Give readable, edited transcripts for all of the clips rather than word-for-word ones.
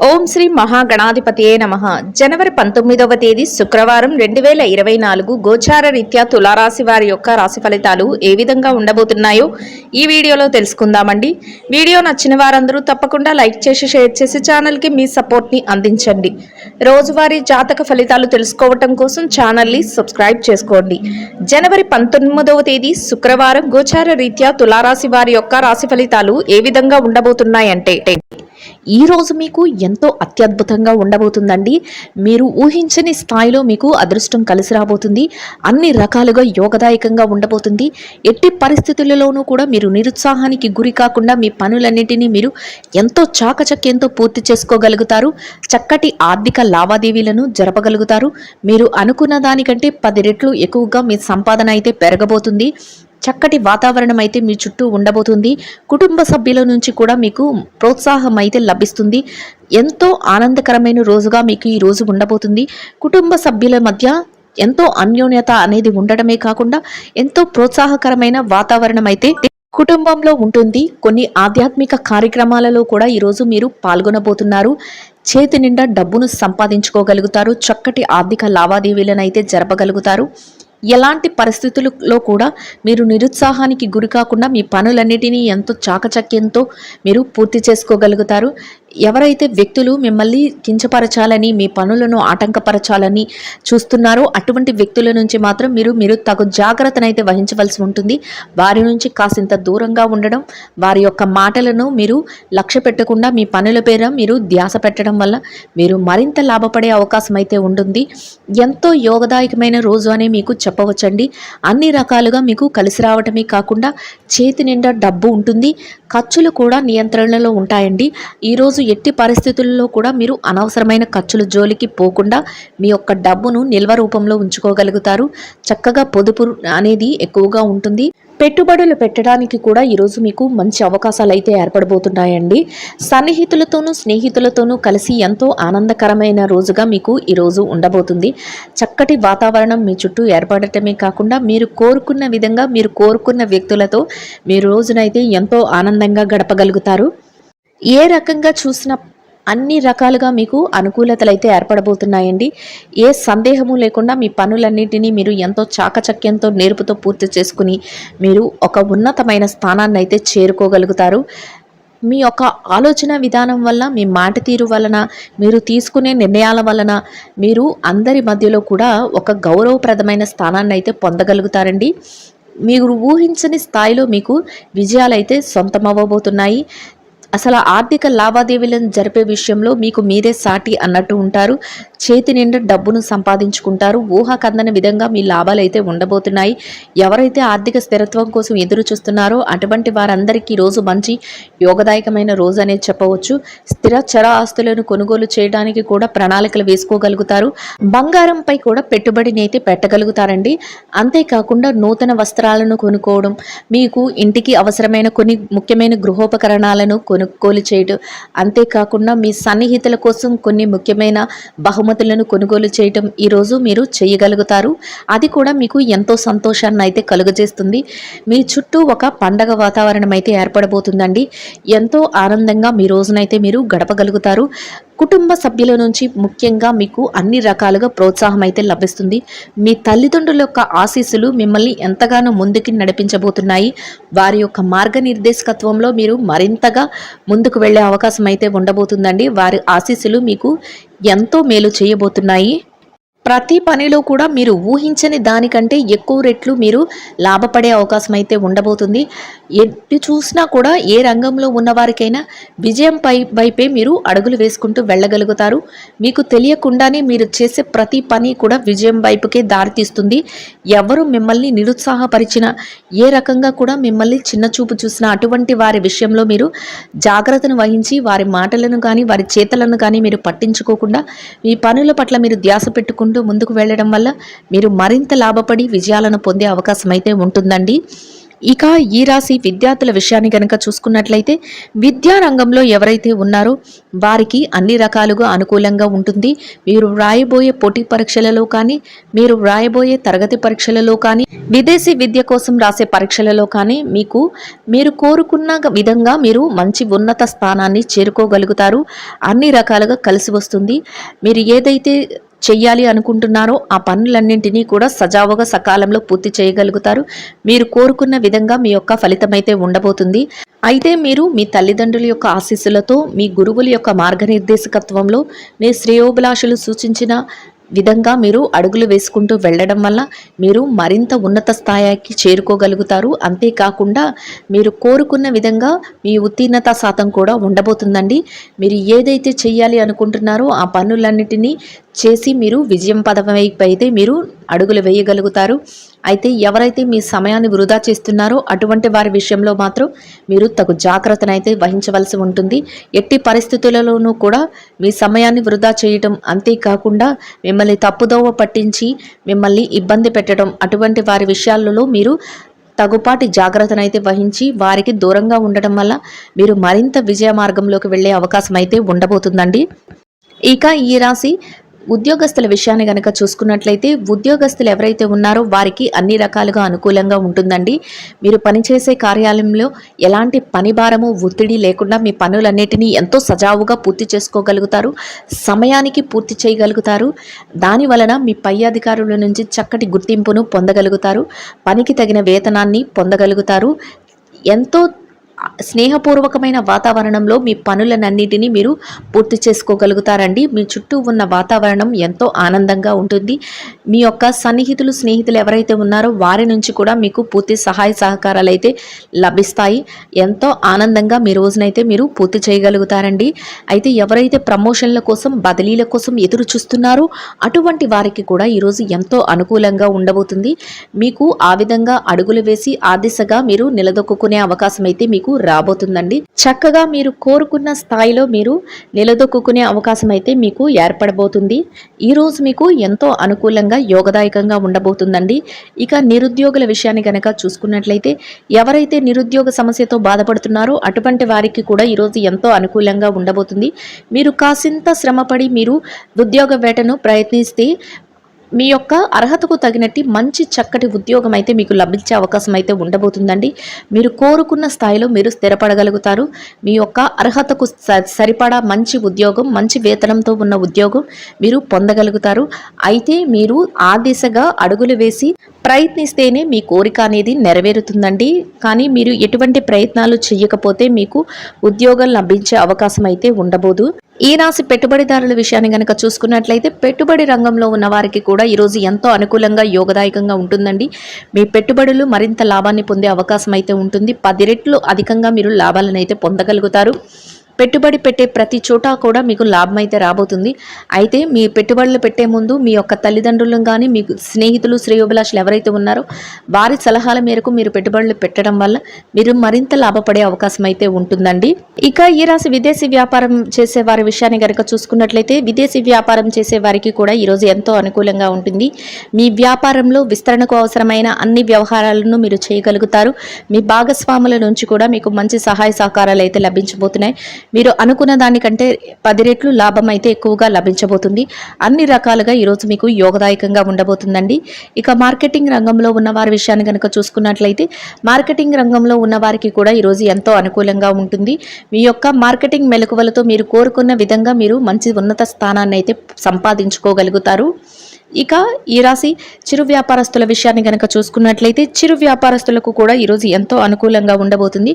ఓం శ్రీ మహాగణాధిపతియే నమః. జనవరి 19వ తేదీ శుక్రవారం 2024 గోచార రీత్యా తులారాశి వారి యొక్క రాశి ఫలితాలు ఏ విధంగా ఉండబోతున్నాయో ఈ వీడియోలో తెలుసుకుందామండి. వీడియో నచ్చిన వారందరూ తప్పకుండా లైక్ చేసి షేర్ చేసి ఛానల్కి మీ సపోర్ట్ని అందించండి. రోజువారీ జాతక ఫలితాలు తెలుసుకోవటం కోసం ఛానల్ని సబ్స్క్రైబ్ చేసుకోండి. జనవరి 19వ తేదీ శుక్రవారం గోచార రీత్యా తులారాశి వారి యొక్క రాశి ఫలితాలు ఏ విధంగా ఉండబోతున్నాయంటే ఈ రోజు మీకు ఎంతో అత్యద్భుతంగా ఉండబోతుందండి. మీరు ఊహించని స్థాయిలో మీకు అదృష్టం కలిసి రాబోతుంది. అన్ని రకాలుగా యోగదాయకంగా ఉండబోతుంది. ఎట్టి పరిస్థితులలోనూ కూడా మీరు నిరుత్సాహానికి గురి కాకుండా మీ పనులన్నింటినీ మీరు ఎంతో చాకచక్యంతో పూర్తి చేసుకోగలుగుతారు. చక్కటి ఆర్థిక లావాదేవీలను జరపగలుగుతారు. మీరు అనుకున్న దానికంటే 10 రెట్లు ఎక్కువగా మీ సంపాదన అయితే పెరగబోతుంది. చక్కటి వాతావరణం అయితే మీ చుట్టూ ఉండబోతుంది. కుటుంబ సభ్యుల నుంచి కూడా మీకు ప్రోత్సాహం అయితే లభిస్తుంది. ఎంతో ఆనందకరమైన రోజుగా మీకు ఈ రోజు ఉండబోతుంది. కుటుంబ సభ్యుల మధ్య ఎంతో అన్యోన్యత అనేది ఉండడమే కాకుండా ఎంతో ప్రోత్సాహకరమైన వాతావరణం అయితే కుటుంబంలో ఉంటుంది. కొన్ని ఆధ్యాత్మిక కార్యక్రమాలలో కూడా ఈరోజు మీరు పాల్గొనబోతున్నారు. చేతి నిండా డబ్బును సంపాదించుకోగలుగుతారు. చక్కటి ఆర్థిక లావాదేవీలను అయితే జరపగలుగుతారు. ఎలాంటి పరిస్థితులలో కూడా మీరు నిరుత్సాహానికి గురి కాకుండా మీ పనులన్నిటినీ ఎంతో చాకచక్యంతో మీరు పూర్తి చేసుకోగలుగుతారు. ఎవరైతే వ్యక్తులు మిమ్మల్ని కించపరచాలని మీ పనులను ఆటంకపరచాలని చూస్తున్నారో అటువంటి వ్యక్తుల నుంచి మాత్రం మీరు తగు జాగ్రత్తనైతే వహించవలసి ఉంటుంది. వారి నుంచి కాసింత దూరంగా ఉండడం, వారి యొక్క మాటలను మీరు లక్ష్య పెట్టకుండా మీ పనుల పేర మీరు ధ్యాస పెట్టడం వల్ల మీరు మరింత లాభపడే అవకాశం అయితే ఉంటుంది. ఎంతో యోగదాయకమైన రోజు అని మీకు చెప్పవచ్చండి. అన్ని రకాలుగా మీకు కలిసి రావటమే కాకుండా చేతి నిండా డబ్బు ఉంటుంది. ఖర్చులు కూడా నియంత్రణలో ఉంటాయండి. ఈరోజు ఎట్టి పరిస్థితుల్లో కూడా మీరు అనవసరమైన ఖర్చుల జోలికి పోకుండా మీ యొక్క డబ్బును నిల్వ రూపంలో ఉంచుకోగలుగుతారు. చక్కగా పొదుపు అనేది ఎక్కువగా ఉంటుంది. పెట్టుబడులు పెట్టడానికి కూడా ఈరోజు మీకు మంచి అవకాశాలు అయితే ఏర్పడబోతున్నాయండి. సన్నిహితులతోనూ స్నేహితులతోనూ కలిసి ఎంతో ఆనందకరమైన రోజుగా మీకు ఈరోజు ఉండబోతుంది. చక్కటి వాతావరణం మీ చుట్టూ ఏర్పడటమే కాకుండా మీరు కోరుకున్న విధంగా మీరు కోరుకున్న వ్యక్తులతో మీరు రోజునైతే ఎంతో ఆనందంగా గడపగలుగుతారు. ఏ రకంగా చూసినా అన్ని రకాలుగా మీకు అనుకూలతలు అయితే ఏర్పడబోతున్నాయండి. ఏ సందేహము లేకుండా మీ పనులన్నింటినీ మీరు ఎంతో చాకచక్యంతో నేర్పుతో పూర్తి చేసుకుని మీరు ఒక ఉన్నతమైన స్థానాన్ని అయితే చేరుకోగలుగుతారు. మీ యొక్క ఆలోచన విధానం వల్ల, మీ మాట తీరు వలన, మీరు తీసుకునే నిర్ణయాల వలన మీరు అందరి మధ్యలో కూడా ఒక గౌరవప్రదమైన స్థానాన్ని అయితే పొందగలుగుతారండి. మీరు ఊహించని స్థాయిలో మీకు విజయాలైతే సొంతమవ్వబోతున్నాయి. అసలు ఆర్థిక లావాదేవీలను జరిపే విషయంలో మీకు మీరే సాటి అన్నట్టు ఉంటారు. చేతి నిండా డబ్బును సంపాదించుకుంటారు. ఊహకందని విధంగా మీ లాభాలు అయితే ఉండబోతున్నాయి. ఎవరైతే ఆర్థిక స్థిరత్వం కోసం ఎదురు చూస్తున్నారో అటువంటి వారందరికీ రోజు మంచి యోగదాయకమైన రోజు అనేది చెప్పవచ్చు. స్థిర చర ఆస్తులను కొనుగోలు చేయడానికి కూడా ప్రణాళికలు వేసుకోగలుగుతారు. బంగారంపై కూడా పెట్టుబడిని అయితే పెట్టగలుగుతారండి. అంతేకాకుండా నూతన వస్త్రాలను కొనుక్కోవడం, మీకు ఇంటికి అవసరమైన కొన్ని ముఖ్యమైన గృహోపకరణాలను కొనుగోలు చేయడం, అంతేకాకుండా మీ సన్నిహితుల కోసం కొన్ని ముఖ్యమైన బహుమతులను కొనుగోలు చేయటం ఈరోజు మీరు చేయగలుగుతారు. అది కూడా మీకు ఎంతో సంతోషాన్ని అయితే కలుగజేస్తుంది. మీ చుట్టూ ఒక పండగ వాతావరణం అయితే ఏర్పడబోతుందండి. ఎంతో ఆనందంగా మీ రోజునైతే మీరు గడపగలుగుతారు. కుటుంబ సభ్యుల నుంచి ముఖ్యంగా మీకు అన్ని రకాలుగా ప్రోత్సాహం అయితే లభిస్తుంది. మీ తల్లిదండ్రుల యొక్క ఆశీస్సులు మిమ్మల్ని ఎంతగానో ముందుకి నడిపించబోతున్నాయి. వారి యొక్క మార్గనిర్దేశకత్వంలో మీరు మరింతగా ముందుకు వెళ్ళే అవకాశం అయితే ఉండబోతుందండి. వారి ఆశీస్సులు మీకు ఎంతో మేలు చేయబోతున్నాయి. ప్రతి పనిలో కూడా మీరు ఊహించని దానికంటే ఎక్కువ రెట్లు మీరు లాభపడే అవకాశం అయితే ఉండబోతుంది. ఎటు చూసినా కూడా ఏ రంగంలో ఉన్నవారికైనా విజయం వైపే మీరు అడుగులు వేసుకుంటూ వెళ్ళగలుగుతారు. మీకు తెలియకుండానే మీరు చేసే ప్రతి పని కూడా విజయం వైపుకే దారితీస్తుంది. ఎవరు మిమ్మల్ని నిరుత్సాహపరిచినా, ఏ రకంగా కూడా మిమ్మల్ని చిన్నచూపు చూసినా అటువంటి వారి విషయంలో మీరు జాగ్రత్తను వహించి వారి మాటలను కానీ వారి చేతలను కానీ మీరు పట్టించుకోకుండా మీ పనుల పట్ల మీరు ధ్యాస పెట్టుకుంటూ ముందుకు వెళ్ళడం వల్ల మీరు మరింత లాభపడి విజయాలను పొందే అవకాశం అయితే ఉంటుందండి. ఇక ఈ రాశి విద్యార్థుల విషయాన్ని కనుక చూసుకున్నట్లయితే విద్యా రంగంలో ఎవరైతే ఉన్నారో వారికి అన్ని రకాలుగా అనుకూలంగా ఉంటుంది. మీరు వ్రాయబోయే పోటీ పరీక్షలలో కానీ, మీరు వ్రాయబోయే తరగతి పరీక్షలలో కానీ, విదేశీ విద్య కోసం రాసే పరీక్షలలో కానీ మీరు కోరుకున్న విధంగా మీరు మంచి ఉన్నత స్థానాన్ని చేరుకోగలుగుతారు. అన్ని రకాలుగా కలిసి వస్తుంది. మీరు ఏదైతే చెయ్యాలి అనుకుంటున్నారో ఆ పనులన్నింటినీ కూడా సజావుగా సకాలంలో పూర్తి చేయగలుగుతారు. మీరు కోరుకున్న విధంగా మీ యొక్క ఫలితమైతే ఉండబోతుంది. అయితే మీరు మీ తల్లిదండ్రుల యొక్క ఆశీస్సులతో, మీ గురువుల యొక్క మార్గనిర్దేశకత్వంలో, మీ శ్రేయోభిలాషులు సూచించిన విధంగా మీరు అడుగులు వేసుకుంటూ వెళ్ళడం వల్ల మీరు మరింత ఉన్నత స్థాయికి చేరుకోగలుగుతారు. అంతేకాకుండా మీరు కోరుకున్న విధంగా మీ ఉత్తీర్ణత శాతం కూడా ఉండబోతుందండి. మీరు ఏదైతే చెయ్యాలి అనుకుంటున్నారో ఆ పనులన్నిటినీ చేసి మీరు విజయం పదవైపు అయితే మీరు అడుగులు వేయగలుగుతారు. అయితే ఎవరైతే మీ సమయాన్ని వృధా చేస్తున్నారో అటువంటి వారి విషయంలో మాత్రం మీరు తగు జాగ్రత్తనైతే వహించవలసి ఉంటుంది. ఎట్టి పరిస్థితులలోనూ కూడా మీ సమయాన్ని వృధా చేయటం, అంతేకాకుండా మిమ్మల్ని తప్పుదోవ పట్టించి మిమ్మల్ని ఇబ్బంది పెట్టడం, అటువంటి వారి విషయాలలో మీరు తగుపాటి జాగ్రత్తనైతే వహించి వారికి దూరంగా ఉండటం వల్ల మీరు మరింత విజయ మార్గంలోకి వెళ్ళే అవకాశం అయితే ఉండబోతుందండి. ఇక ఈ రాశి ఉద్యోగస్తుల విషయాన్ని గనక చూసుకున్నట్లయితే ఉద్యోగస్తులు ఎవరైతే ఉన్నారో వారికి అన్ని రకాలుగా అనుకూలంగా ఉంటుందండి. మీరు పనిచేసే కార్యాలయంలో ఎలాంటి పని భారము, ఒత్తిడి లేకుండా మీ పనులన్నిటినీ ఎంతో సజావుగా పూర్తి చేసుకోగలుగుతారు. సమయానికి పూర్తి చేయగలుగుతారు. దాని వలన మీ పై అధికారుల నుంచి చక్కటి గుర్తింపును పొందగలుగుతారు. పనికి తగిన వేతనాన్ని పొందగలుగుతారు. ఎంతో స్నేహపూర్వకమైన వాతావరణంలో మీ పనులన్నింటినీ మీరు పూర్తి చేసుకోగలుగుతారండి. మీ చుట్టూ ఉన్న వాతావరణం ఎంతో ఆనందంగా ఉంటుంది. మీ యొక్క సన్నిహితులు, స్నేహితులు ఎవరైతే ఉన్నారో వారి నుంచి కూడా మీకు పూర్తి సహాయ సహకారాలు అయితే లభిస్తాయి. ఎంతో ఆనందంగా మీ రోజునైతే మీరు పూర్తి చేయగలుగుతారండి. అయితే ఎవరైతే ప్రమోషన్ల కోసం, బదిలీల కోసం ఎదురు చూస్తున్నారో అటువంటి వారికి కూడా ఈరోజు ఎంతో అనుకూలంగా ఉండబోతుంది. మీకు ఆ విధంగా అడుగులు వేసి ఆ దిశగా మీరు నిలదొక్కునే అవకాశం అయితే మీకు రాబోతుందండి. చక్కగా మీరు కోరుకున్న స్థాయిలో మీరు నిలదొక్కునే అవకాశం అయితే మీకు ఏర్పడబోతుంది. ఈ రోజు మీకు ఎంతో అనుకూలంగా, యోగదాయకంగా ఉండబోతుందండి. ఇక నిరుద్యోగుల విషయాన్ని కనుక చూసుకున్నట్లయితే ఎవరైతే నిరుద్యోగ సమస్యతో బాధపడుతున్నారో అటువంటి వారికి కూడా ఈరోజు ఎంతో అనుకూలంగా ఉండబోతుంది. మీరు కాసింత శ్రమపడి మీరు ఉద్యోగ వేటను ప్రయత్నిస్తే మీ యొక్క అర్హతకు తగినట్టు మంచి చక్కటి ఉద్యోగం అయితే మీకు లభించే అవకాశం అయితే ఉండబోతుందండి. మీరు కోరుకున్న స్థాయిలో మీరు స్థిరపడగలుగుతారు. మీ యొక్క అర్హతకు సరిపడా మంచి ఉద్యోగం, మంచి వేతనంతో ఉన్న ఉద్యోగం మీరు పొందగలుగుతారు. అయితే మీరు ఆ దిశగా అడుగులు వేసి ప్రయత్నిస్తేనే మీ కోరిక అనేది నెరవేరుతుందండి. కానీ మీరు ఎటువంటి ప్రయత్నాలు చేయకపోతే మీకు ఉద్యోగం లభించే అవకాశం అయితే ఉండబోదు. ఈ రాశి పెట్టుబడిదారుల విషయాన్ని కనుక చూసుకున్నట్లయితే పెట్టుబడి రంగంలో ఉన్న వారికి కూడా ఈరోజు ఎంతో అనుకూలంగా, యోగదాయకంగా ఉంటుందండి. మీ పెట్టుబడులు మరింత లాభాన్ని పొందే అవకాశం అయితే ఉంటుంది. 10 రెట్లు అధికంగా మీరు లాభాలను అయితే పొందగలుగుతారు. పెట్టుబడి పెట్టే ప్రతి చోట కూడా మీకు లాభం అయితే రాబోతుంది. అయితే మీ పెట్టుబడులు పెట్టే ముందు మీ యొక్క తల్లిదండ్రులను కానీ, మీ స్నేహితులు, శ్రేయోభిలాషులు ఎవరైతే ఉన్నారో వారి సలహాల మేరకు మీరు పెట్టుబడులు పెట్టడం వల్ల మీరు మరింత లాభపడే అవకాశం అయితే ఉంటుందండి. ఇక ఈ రాశి విదేశీ వ్యాపారం చేసే వారి విషయాన్ని కనుక చూసుకున్నట్లయితే విదేశీ వ్యాపారం చేసే వారికి కూడా ఈరోజు ఎంతో అనుకూలంగా ఉంటుంది. మీ వ్యాపారంలో విస్తరణకు అవసరమైన అన్ని వ్యవహారాలను మీరు చేయగలుగుతారు. మీ భాగస్వాముల నుంచి కూడా మీకు మంచి సహాయ సహకారాలు అయితే లభించబోతున్నాయి. మీరు అనుకున్న దానికంటే 10 రెట్లు లాభం అయితే ఎక్కువగా లభించబోతుంది. అన్ని రకాలుగా ఈరోజు మీకు యోగదాయకంగా ఉండబోతుందండి. ఇక మార్కెటింగ్ రంగంలో ఉన్న వారి విషయాన్ని కనుక చూసుకున్నట్లయితే మార్కెటింగ్ రంగంలో ఉన్న వారికి కూడా ఈరోజు ఎంతో అనుకూలంగా ఉంటుంది. మీ యొక్క మార్కెటింగ్ మెలకువలతో మీరు కోరుకున్న విధంగా మీరు మంచి ఉన్నత స్థానాన్ని అయితే సంపాదించుకోగలుగుతారు. ఇక ఈ రాశి చిరు వ్యాపారస్తుల విషయాన్ని కనుక చూసుకున్నట్లయితే చిరు వ్యాపారస్తులకు కూడా ఈరోజు ఎంతో అనుకూలంగా ఉండబోతుంది.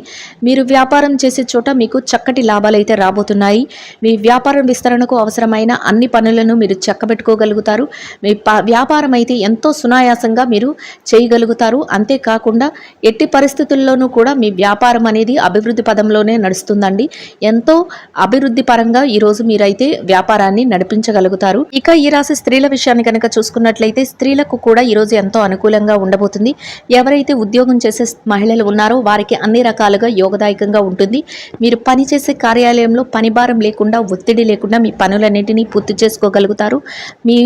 మీరు వ్యాపారం చేసే చోట మీకు చక్కటి లాభాలు అయితే రాబోతున్నాయి. మీ వ్యాపారం విస్తరణకు అవసరమైన అన్ని పనులను మీరు చక్కబెట్టుకోగలుగుతారు. మీ వ్యాపారం అయితే ఎంతో సునాయాసంగా మీరు చేయగలుగుతారు. అంతేకాకుండా ఎట్టి పరిస్థితుల్లోనూ కూడా మీ వ్యాపారం అనేది అభివృద్ధి పదంలోనే నడుస్తుందండి. ఎంతో అభివృద్ధి పరంగా ఈరోజు మీరైతే వ్యాపారాన్ని నడిపించగలుగుతారు. ఇక ఈ రాశి స్త్రీల విషయాన్ని కనుక చూసుకున్నట్లయితే స్త్రీలకు కూడా ఈరోజు ఎంతో అనుకూలంగా ఉండబోతుంది. ఎవరైతే ఉద్యోగం చేసే మహిళలు ఉన్నారో వారికి అన్ని రకాలుగా యోగదాయకంగా ఉంటుంది. మీరు పనిచేసే కార్యాలయంలో పని భారం లేకుండా, ఒత్తిడి లేకుండా మీ పనులన్నింటినీ పూర్తి చేసుకోగలుగుతారు. మీ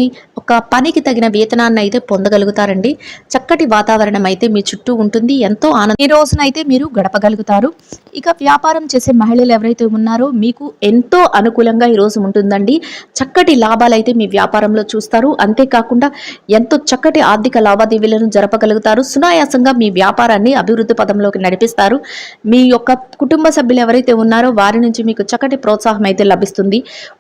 ఒక పనికి తగిన వేతనాన్ని అయితే పొందగలుగుతారండి. చక్కటి వాతావరణం అయితే మీ చుట్టూ ఉంటుంది. ఎంతో ఆనందం ఈ రోజునైతే మీరు గడపగలుగుతారు. ఇక వ్యాపారం చేసే మహిళలు ఎవరైతే ఉన్నారో మీకు ఎంతో అనుకూలంగా ఈరోజు ఉంటుందండి. చక్కటి లాభాలు అయితే మీ వ్యాపారంలో చూస్తారు. అంతేకాకుండా ఎంతో చక్కటి ఆర్థిక లావాదేవీలను జరపగలుగుతారు. సునాయాసంగా మీ వ్యాపారాన్ని అభివృద్ధి పదంలోకి నడిపిస్తారు. మీ యొక్క కుటుంబ సభ్యులు ఎవరైతే ఉన్నారో వారి నుంచి మీకు చక్కటి ప్రోత్సాహం అయితే లభిస్తుంది.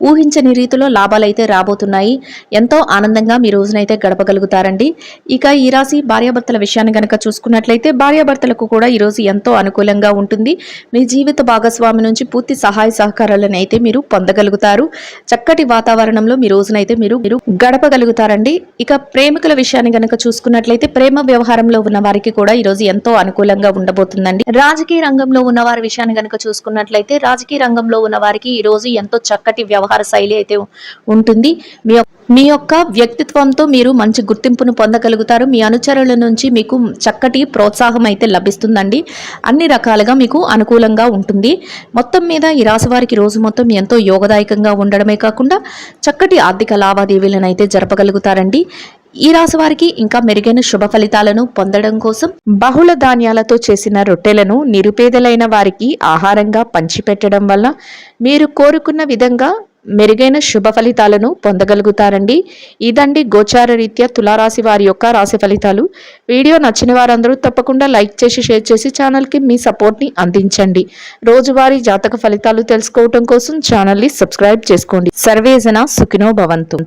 ఊహించని రీతిలో లాభాలు అయితే రాబోతున్నాయి. ఎంతో ఆనందంగా మీ రోజునైతే గడపగలుగుతారండి. ఇక ఈ రాశి భార్యాభర్తల విషయాన్ని గనక చూసుకున్నట్లయితే భార్యాభర్తలకు కూడా ఈరోజు ఎంతో అనుకూలంగా ఉంటుంది. మీ జీవిత భాగస్వామి నుంచి పూర్తి సహాయ సహకారాలను అయితే మీరు పొందగలుగుతారు. చక్కటి వాతావరణంలో మీ రోజునైతే మీరు గడపగలుగుతారండి. ఇక ప్రేమికుల విషయాన్ని గనక చూసుకున్నట్లయితే ప్రేమ వ్యవహారంలో ఉన్న వారికి కూడా ఈరోజు ఎంతో అనుకూలంగా ఉండబోతుందండి. రాజకీయ రంగంలో ఉన్న వారి విషయాన్ని గనక చూసుకున్నట్లయితే రాజకీయ రంగంలో ఉన్న వారికి ఈ రోజు ఎంతో చక్కటి వ్యవహార శైలి అయితే ఉంటుంది. మీ యొక్క వ్యక్తిత్వంతో మీరు మంచి గుర్తింపును పొందగలుగుతారు. మీ అనుచరుల నుంచి మీకు చక్కటి ప్రోత్సాహం అయితే లభిస్తుందండి. అన్ని రకాలుగా మీకు అనుకూలంగా ఉంటుంది. మొత్తం మీద ఈ రాశి వారికి రోజు మొత్తం ఎంతో యోగదాయకంగా ఉండడమే కాకుండా చక్కటి ఆర్థిక లావాదేవీలను అయితే జరపగలుగుతారండి. ఈ రాశి వారికి ఇంకా మెరుగైన శుభ ఫలితాలను పొందడం కోసం బహుళ ధాన్యాలతో చేసిన రొట్టెలను నిరుపేదలైన వారికి ఆహారంగా పంచిపెట్టడం వల్ల మీరు కోరుకున్న విధంగా మెరుగైన శుభ ఫలితాలను పొందగలుగుతారండి. ఇదండి గోచార రీత్యా తులారాశి వారి యొక్క రాశి ఫలితాలు. వీడియో నచ్చిన వారందరూ తప్పకుండా లైక్ చేసి షేర్ చేసి ఛానల్కి మీ సపోర్ట్ని అందించండి. రోజువారీ జాతక ఫలితాలు తెలుసుకోవటం కోసం ఛానల్ని సబ్స్క్రైబ్ చేసుకోండి. సర్వేజన సుఖినో భవంతు.